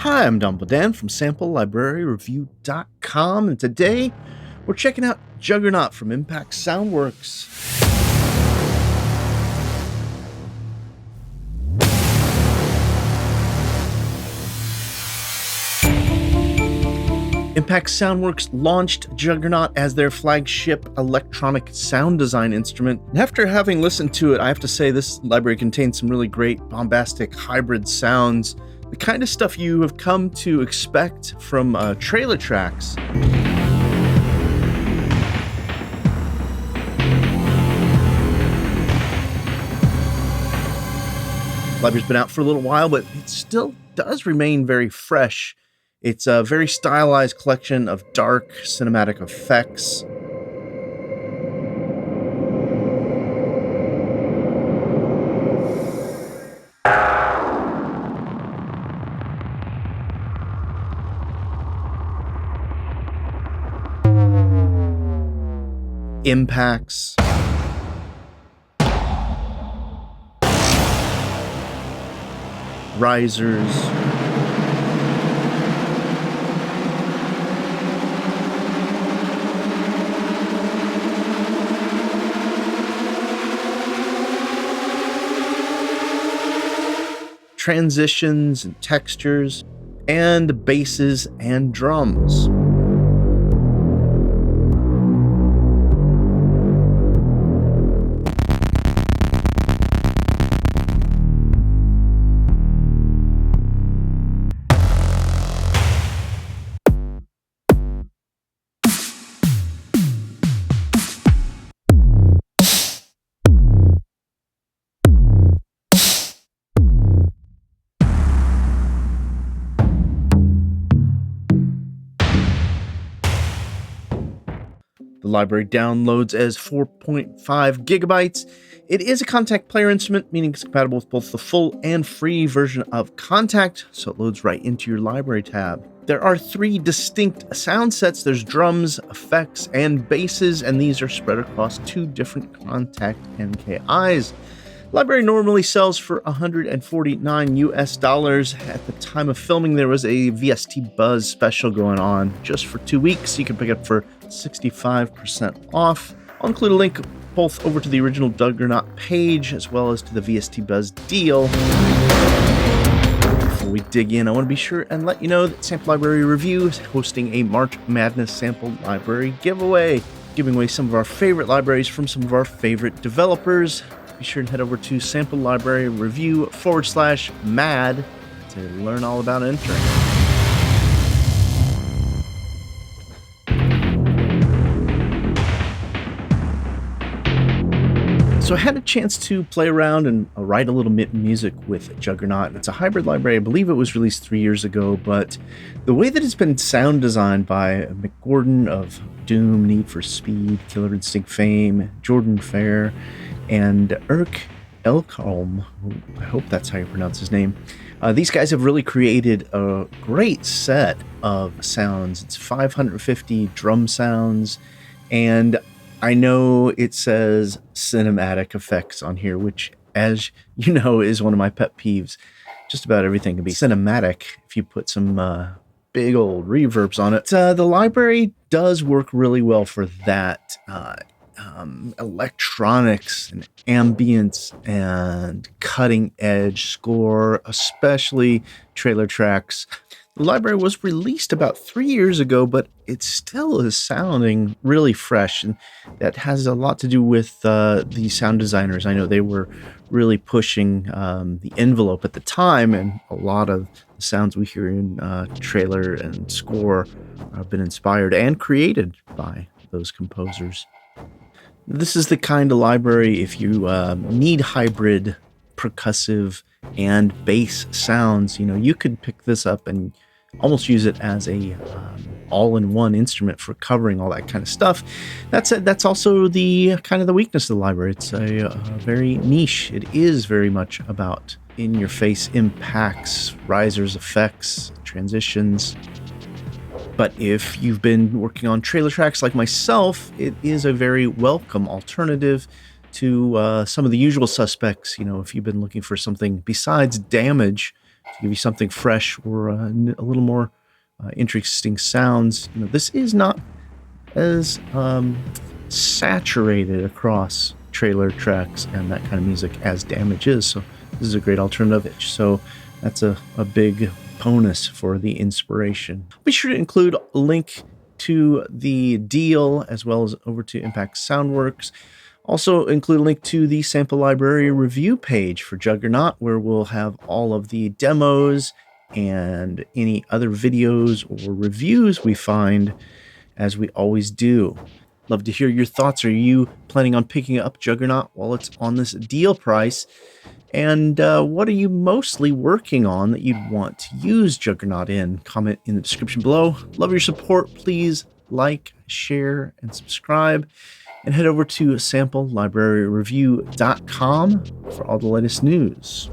Hi, I'm Don Bodan from SampleLibraryReview.com, and today we're checking out Juggernaut from Impact Soundworks. Impact Soundworks launched Juggernaut as their flagship electronic sound design instrument. And after having listened to it, I have to say this library contains some really great bombastic hybrid sounds, the kind of stuff you have come to expect from trailer tracks. The library's been out for a little while, but it still does remain very fresh. It's a very stylized collection of dark cinematic effects. Impacts. Risers. Transitions and textures, and basses and drums. The library downloads as 4.5 gigabytes. It is a Kontakt Player Instrument, meaning it's compatible with both the full and free version of Kontakt, so it loads right into your library tab. There are 3 distinct sound sets. There's drums, effects, and basses, and these are spread across 2 different Kontakt NKIs. Library normally sells for $149 US. At the time of filming, there was a VST Buzz special going on just for 2 weeks. You can pick it up for 65% off. I'll include a link both over to the original Juggernaut page as well as to the VST Buzz deal. Before we dig in, I want to be sure and let you know that Sample Library Review is hosting a March Madness Sample Library giveaway, giving away some of our favorite libraries from some of our favorite developers. Be sure and head over to Sample Library Review /MAD to learn all about entering. So I had a chance to play around and write a little music with Juggernaut. It's a hybrid library. I believe it was released 3 years ago, but the way that it's been sound designed by MICK of Doom, Need for Speed, Killer Instinct fame, Jordan Fair, and Irk Elkalm, I hope that's how you pronounce his name. These guys have really created a great set of sounds. It's 550 drum sounds, and I know it says cinematic effects on here, which, as you know, is one of my pet peeves. Just about everything can be cinematic if you put some big old reverbs on it. The library does work really well for that. Electronics and ambience and cutting edge score, especially trailer tracks. The library was released about 3 years ago, but it still is sounding really fresh, and that has a lot to do with the sound designers. I know they were really pushing the envelope at the time, and a lot of the sounds we hear in trailer and score have been inspired and created by those composers. This is the kind of library, if you need hybrid, percussive, and bass sounds, you could pick this up and almost use it as a all-in-one instrument for covering all that kind of stuff. That said, that's also the kind of the weakness of the library. It's a very niche. It is very much about in-your-face impacts, risers, effects, transitions. But if you've been working on trailer tracks like myself, it is a very welcome alternative to some of the usual suspects. If you've been looking for something besides damage give you something fresh or a little more interesting sounds. This is not as saturated across trailer tracks and that kind of music as Damage is, so this is a great alternative. So that's a big bonus for the inspiration. Be sure to include a link to the deal as well as over to Impact Soundworks. Also include a link to the sample library review page for Juggernaut, where we'll have all of the demos and any other videos or reviews we find, as we always do. Love to hear your thoughts. Are you planning on picking up Juggernaut while it's on this deal price? And what are you mostly working on that you'd want to use Juggernaut in? Comment in the description below. Love your support. Please like, share, and subscribe. And head over to samplelibraryreview.com for all the latest news.